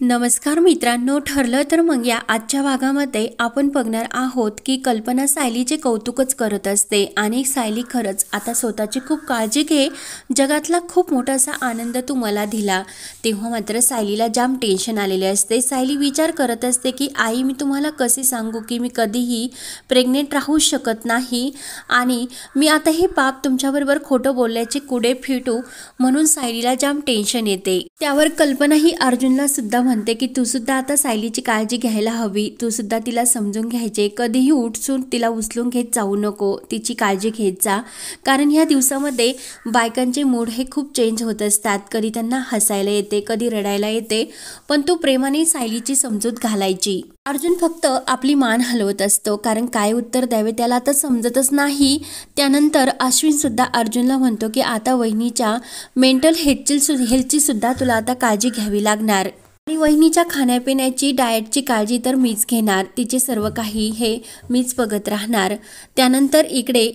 नमस्कार मित्रांनो, ठरलं तर मग या आजच्या भागामध्ये आपण बघणार आहोत की कल्पना सायलीचे कौतुकच करत असते आणि सायली खरंच आता स्वतःची खूप काळजी घे, जगातला खूप मोठा असा आनंद तू मला दिला। तेव्हा मात्र सायलीला जाम टेन्शन आलेले असते। सायली विचार करत असते की आई मी तुम्हाला कसे सांगू की मी कधीही प्रेग्नेंट राहू शकत नाही आणि मी आता हे पाप तुमच्याबरोबर खोटं बोलल्याचे कुडे फिटू, म्हणून सायलीला जाम टेन्शन येते। त्यावर कल्पना ही अर्जुनला सुद्धा म्हणते की तू सुद्धा आता सायलीची काळजी घ्यायला हवी, तू सुद्धा तिला समजून घ्यायचे, कधीही उठसून तिला उचलून घेत जाऊ नको, तिची काळजी घेत जा। कारण ह्या दिवसामध्ये बायकांचे मूड हे खूप चेंज होत असतात, कधी त्यांना हसायला येते, कधी रडायला येते, पण तू प्रेमाने सायलीची समजूत घालायची। अर्जुन फक्त आपली मान हलवत असतो, कारण काय उत्तर द्यावे त्याला आता समजतच नाही। त्यानंतर अश्विन सुद्धा अर्जुनला म्हणतो की आता वहिनीच्या मेंटल हेल्थची सुद्धा तुला आता काळजी घ्यावी लागणार आणि वहिनीच्या खाण्यापिण्याची डाएटची काळजी तर मीच घेणार, तिचे सर्व काही हे मीच बघत राहणार। त्यानंतर इकडे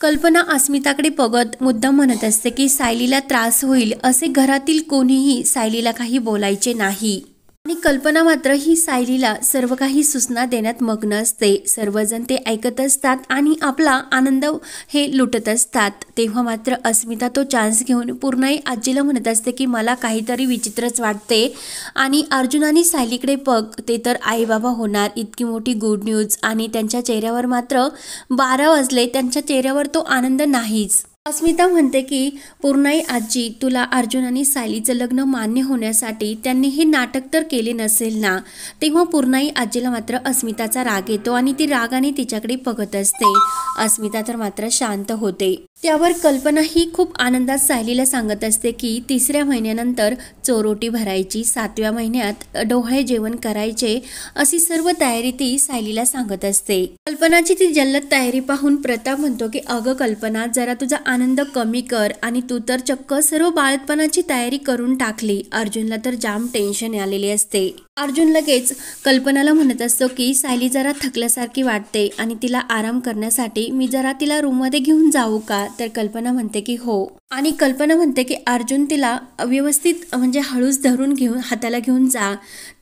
कल्पना अस्मिताकडे बघत मुद्दाम म्हणत असते की सायलीला त्रास होईल असे घरातील कोणीही सायलीला काही बोलायचे नाही आणि कल्पना मात्र ही सायलीला सर्व काही सूचना देण्यात मग्न असते। सर्वजण ते ऐकत असतात आणि आपला आनंद हे लुटत असतात। तेव्हा मात्र अस्मिता तो चान्स घेऊन पूर्णाई आजीला म्हणत असते की मला काहीतरी विचित्रच वाटते आणि अर्जुन आणि सायलीकडे बघ, ते तर आई बाबा होणार, इतकी मोठी गुड न्यूज, आणि त्यांच्या चेहऱ्यावर मात्र 12 वाजले, त्यांच्या चेहऱ्यावर तो आनंद नाहीच। अस्मिता म्हणते की पूर्णाई आजी, तुला अर्जुन आणि सायलीचं लग्न मान्य होण्यासाठी त्यांनी हे नाटक तर केले नसेल ना। तेव्हा पूर्णाई आजीला मात्र अस्मिताचा राग येतो आणि ती रागाने तिच्याकडे बघत असते। अस्मिता तर मात्र शांत होते। त्यावर कल्पना ही खूप आनंदात सायलीला सांगत असते की 3ऱ्या महिन्यानंतर चोरोटी भरायची, 7व्या महिन्यात डोहाळे जेवण करायचे, अशी सर्व तयारी ती सायलीला सांगत असते। कल्पनाची ती जल्लद तयारी पाहून प्रताप म्हणतो की अगं कल्पना, जरा तुझा आनंद कमी कर, आणि तू तर चक्क सर्व बाळपणाची तयारी करून टाकली। अर्जुनला तर जाम टेन्शन आलेले असते। अर्जुन लगेच कल्पनाला म्हणत असतो की सायली जरा थकल्यासारखी वाटते आणि तिला आराम करण्यासाठी मी जरा तिला रूममध्ये घेऊन जाऊ का? तर कल्पना म्हणते की हो, आणि कल्पना म्हणते की अर्जुन तिला व्यवस्थित म्हणजे हळूच धरून घेऊन हाताला घेऊन जा।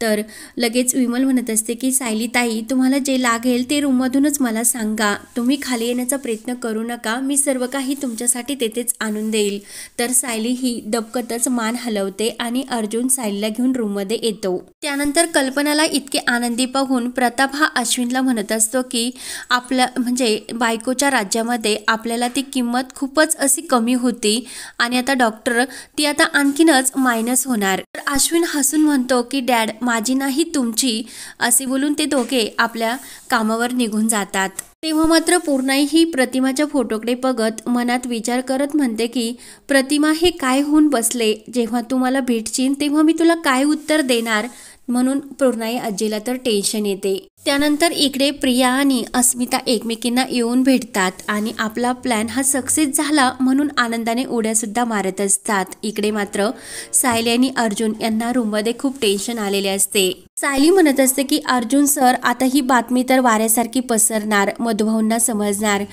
तर लगेच विमल म्हणत असते की सायली ताई, तुम्हाला जे लागेल ते रूममधूनच मला सांगा, तुम्ही खाली येण्याचा प्रयत्न करू नका, मी सर्व काही तुमच्यासाठी तेथेच आणून देईल। तर सायली ही दबकतच मान हलवते आणि अर्जुन सायलीला घेऊन रूममध्ये येतो। त्यानंतर कल्पनाला इतके आनंदी पाहून प्रताप हा अश्विनला म्हणत असतो की आपल्या म्हणजे बायकोच्या राज्यामध्ये आपल्याला ती किंमत खूपच अशी कमी होती आणि आता डॉक्टर ती आता आणखीनच मायनस होणार। तर अश्विन हसून म्हणतो की डॅड, माझी नाही तुमची, असे बोलून ते दोघे आपल्या कामावर निघून जातात। तेव्हा मात्र पूर्णाई ही प्रतिमाच्या फोटोकडे बघत मनात विचार करत म्हणते की प्रतिमा, हे काय होऊन बसले, जेव्हा तू मला भेटशील तेव्हा मी तुला काय उत्तर देणार, म्हणून पूर्णाई आजीला तर टेन्शन येते। त्यानंतर इकडे प्रिया आणि अस्मिता एकमेकींना येऊन भेटतात आणि आपला प्लॅन हा सक्सेस झाला म्हणून आनंदाने उड्या सुद्धा मारत असतात। इकडे मात्र सायली आणि अर्जुन यांना रूममध्ये खूप टेन्शन आलेले असते। सायली म्हणत असते की अर्जुन सर, आता ही बातमी तर वाऱ्यासारखी पसरणार, मधुभाऊंना समजणार,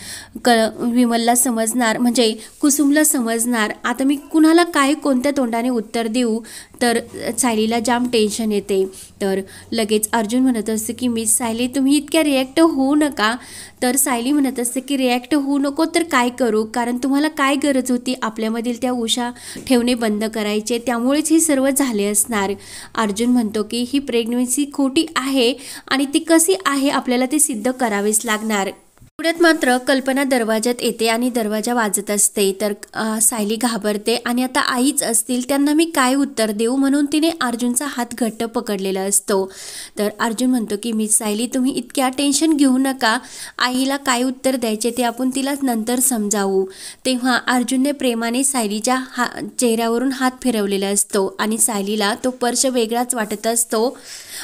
विमलला समजणार, म्हणजे कुसुमला समजणार, आता मी कुणाला काय कोणत्या तोंडाने उत्तर देऊ? तर सायलीला जाम टेन्शन येते। तर लगेच अर्जुन म्हणत असते की मिस सायली, तुम्ही इतक्या रिॲक्ट होऊ नका। तर सायली म्हणत असते की रिॲक्ट होऊ नको तर काय करू, कारण तुम्हाला काय गरज होती आपल्यामधील त्या उषा ठेवणे बंद करायचे, त्यामुळेच हे सर्व झाले असणार। अर्जुन म्हणतो की ही प्रेग्नन्सी खोटी आहे आणि ती कशी आहे आपल्याला ते सिद्ध करावेच लागणार। पुढ्यात मात्र कल्पना दरवाजात येते आणि दरवाजा वाजत असते। तर सायली घाबरते आणि आता आईच असतील, त्यांना मी काय उत्तर देऊ, म्हणून तिने अर्जुनचा हात घट्ट पकडलेला असतो। तर अर्जुन म्हणतो की मिस सायली, तुम्ही इतक्या टेन्शन घेऊ नका, आईला काय उत्तर द्यायचे ते आपण तिला नंतर समजावू। तेव्हा अर्जुनने प्रेमाने सायलीच्या चेहऱ्यावरून हात फिरवलेला असतो आणि सायलीला तो स्पर्श वेगळाच वाटत असतो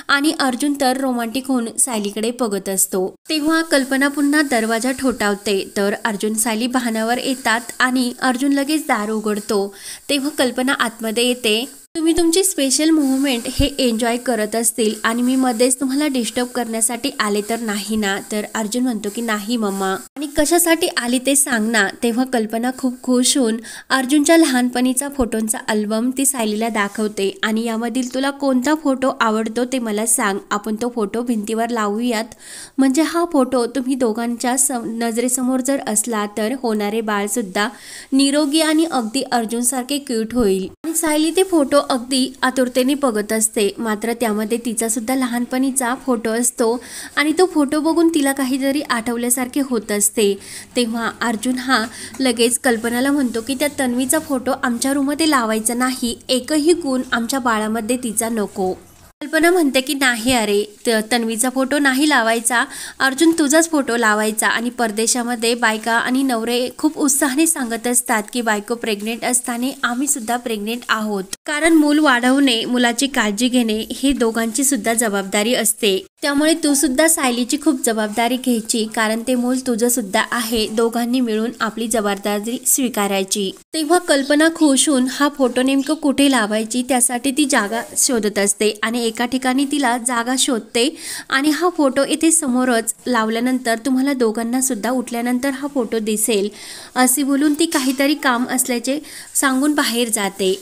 आणि अर्जुन तर रोमांटिक होऊन सायलीकडे बघत असतो। तेव्हा कल्पना पुन्हा दरवाजा ठोठावते। तर अर्जुन सायली भानावर येतात आणि अर्जुन लगेच दार उघडतो। तेव्हा कल्पना आतमध्ये येते तुम्ही तुमची स्पेशल मुवमेंट हे एन्जॉय करत असतील आणि मी मध्येच तुम्हाला डिस्टर्ब करण्यासाठी आले तर नाही ना? तर अर्जुन म्हणतो की नाही मम्मा, आणि कशासाठी आली ते सांग ना. तेव्हा कल्पना खूप खुश होऊन अर्जुनच्या लहानपणीचा फोटोंचा अल्बम ती सायलीला दाखवते आणि यामधील तुला कोणता फोटो आवडतो ते मला सांग, आपण तो फोटो भिंतीवर लावूयात. म्हणजे हा फोटो तुम्ही दोघांच्या नजरेसमोर जर असला तर होणारे बाळ सुद्धा निरोगी आणि अगदी अर्जुनसारखे क्यूट होईल. आणि सायली ते फोटो अगदी आतुरतेने बघत असते, मात्र त्यामध्ये तिचा सुद्धा लहानपणीचा फोटो असतो आणि तो फोटो बघून तिला काहीतरी आठवल्यासारखे होत असते. तेव्हा अर्जुन हा लगेच कल्पनाला म्हणतो की त्या तन्वीचा फोटो आमच्या रूममध्ये लावायचा नाही, एकही गुण आमच्या बाळामध्ये तिचा नको. कल्पना म्हणते की नाही अरे, तन्वीचा फोटो नाही लावायचा, अर्जुन तुझाच फोटो लावायचा. आणि परदेशामध्ये बायका आणि नवरे खूप उत्साहाने सांगत असतात की बायको प्रेग्नेंट असताना आम्ही सुद्धा प्रेग्नेंट आहोत, कारण मूल वाढवणे, मुलाची काळजी घेणे हे दोघांची सुद्धा जबाबदारी असते. त्यामुळे तू सुद्धा सायलीची खूप जबाबदारी घ्यायची, कारण ते मूल तुझं सुद्धा आहे. दोघांनी मिळून आपली जबाबदारी स्वीकारायची. तेव्हा कल्पना खुश होऊन हा फोटो नेमकं कुठे लावायची त्यासाठी ती जागा शोधत असते आणि एका ठिकाणी तिला जागा शोधते आणि हा फोटो इथे समोरच लावल्यानंतर तुम्हाला दोघांना सुद्धा उठल्यानंतर हा फोटो दिसेल असे बोलून ती काहीतरी काम असल्याचे सांगून बाहेर जाते.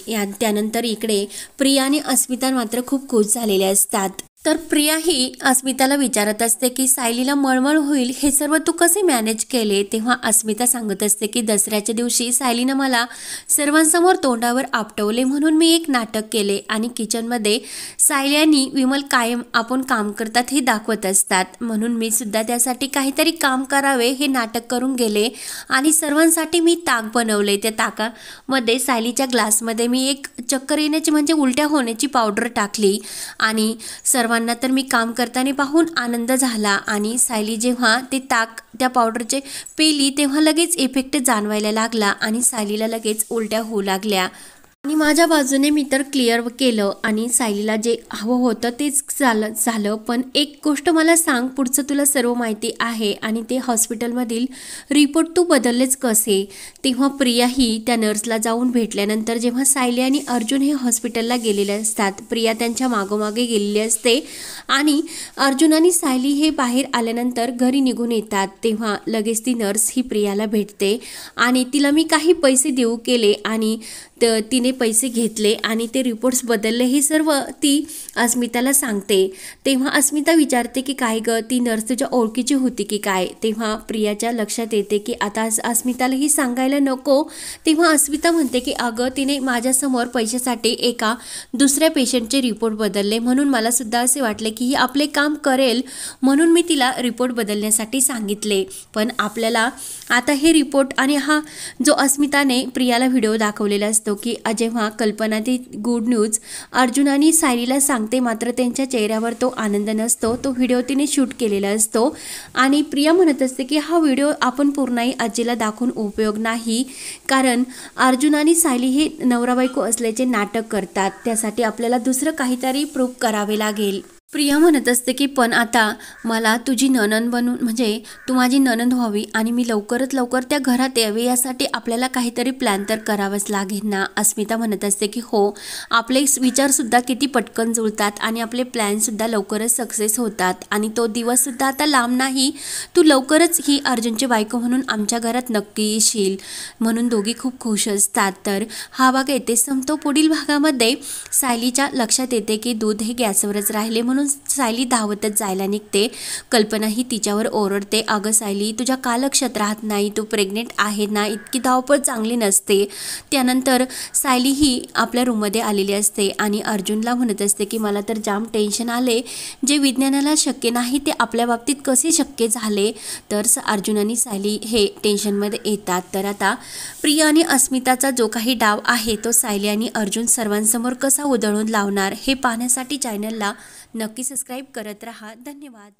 त्यानंतर इकडे प्रिया आणि अस्मिता मात्र खूप खुश झालेले असतात. तर प्रिया ही अस्मिताला विचारत असते की सायलीला मळमळ होईल हे सर्व तू कसे मॅनेज केले. तेव्हा अस्मिता सांगत असते की दसऱ्याच्या दिवशी सायलीनं मला सर्वांसमोर तोंडावर आपटवले म्हणून मी एक नाटक केले आणि किचनमध्ये सायली आणि विमल कायम आपण काम करतात हे दाखवत असतात, म्हणून मी सुद्धा त्यासाठी काहीतरी काम करावे हे नाटक करून गेले आणि सर्वांसाठी मी ताक बनवले. त्या ताकामध्ये सायलीच्या ग्लासमध्ये मी एक चक्कर येण्याची म्हणजे उलट्या होण्याची पावडर टाकली आणि सर्वांना तर मी काम करताना पाहून आनंद झाला. आणि सायली जेव्हा ते ताक त्या पावडरचे पेली तेव्हा लगेच इफेक्ट जाणवायला लागला आणि सायलीला लगेच उलट्या होऊ लागल्या. आणि माझ्या बाजूने मी तर क्लिअर केलं आणि सायलीला जे हवं होतं तेच झालं. पण एक गोष्ट मला सांग, पुढचं तुला सर्व माहिती आहे आणि ते हॉस्पिटलमधील रिपोर्ट तू बदललेच कसे. तेव्हा प्रिया ही त्या नर्सला जाऊन भेटल्यानंतर जेव्हा सायली आणि अर्जुन हे हॉस्पिटलला गेलेले असतात, प्रिया त्यांच्या मागोमागे गेलेली असते आणि अर्जुन आणि सायली हे बाहेर आल्यानंतर घरी निघून येतात. तेव्हा लगेच ती नर्स ही प्रियाला भेटते आणि तिला मी काही पैसे देऊ केले आणि तिने पैसे घेतले आणि ते रिपोर्ट्स बदलले हे सर्व ती अस्मिताला सांगते. तेव्हा अस्मिता विचारते की काय ग, ती नर्स तुझ्या ओळखीची होती की काय. तेव्हा प्रियाच्या लक्षात येते की आता अस्मितालाही सांगायला नको. तेव्हा अस्मिता म्हणते की अगं, तिने माझ्यासमोर पैशासाठी एका दुसऱ्या पेशंटचे रिपोर्ट बदलले, म्हणून मला सुद्धा असे वाटले की ही आपले काम करेल म्हणून मी तिला रिपोर्ट बदलण्यासाठी सांगितले. पण आपल्याला आता हे रिपोर्ट आणि हा जो अस्मिताने प्रियाला व्हिडिओ दाखवलेला असतो की जेव्हा कल्पना ती गुड न्यूज अर्जुन आणि सायलीला सांगते, मात्र त्यांच्या चेहऱ्यावर तो आनंद नसतो. तो व्हिडिओ तिने शूट केलेला असतो आणि प्रिया म्हणत असते की हा व्हिडिओ आपण पूर्णही आजीला दाखवून उपयोग नाही, कारण अर्जुन आणि सायली हे नवरा बायको असल्याचे नाटक करतात, त्यासाठी आपल्याला दुसरं काहीतरी प्रूफ करावे लागेल. प्रिया म्हणत असते की पण आता मला तुझी नणंद बनून म्हणजे तू माझी नणंद व्हावी आणि मी लवकरात लवकर त्या घरात यावे, यासाठी आपल्याला काहीतरी प्लॅन तर करावंच लागेल ना. अस्मिता म्हणत असते की हो, आपले विचारसुद्धा किती पटकन जुळतात आणि आपले प्लॅनसुद्धा लवकरच सक्सेस होतात आणि तो दिवससुद्धा आता लांब नाही, तू लवकरच ही अर्जुनची बायको म्हणून आमच्या घरात नक्की येशील. म्हणून दोघी खूप खुश असतात. तर हा भाग येथे संपतो. पुढील भागामध्ये सायलीच्या लक्षात येते की दूध हे गॅसवरच राहिले म्हणून सायली धावतच जायला निघते. कल्पना ही तिच्यावर ओरडते, अगं सायली, तुझ्या का लक्षात राहत नाही, तू प्रेग्नेंट आहे ना, इतकी धावपळ चांगली नसते. त्यानंतर सायली ही आपल्या रूममध्ये आलेली असते आणि अर्जुनला म्हणत असते की मला तर जाम टेन्शन आले, जे विज्ञानाला शक्य नाही ते आपल्या बाबतीत कसे शक्य झाले. तर अर्जुन आणि सायली हे टेन्शनमध्ये येतात. तर आता प्रिया आणि अस्मिताचा जो काही डाव आहे तो सायली आणि अर्जुन सर्वांसमोर कसा उधळून लावणार हे पाहण्यासाठी चॅनलला नक्की सबस्क्राईब करत रहा. धन्यवाद.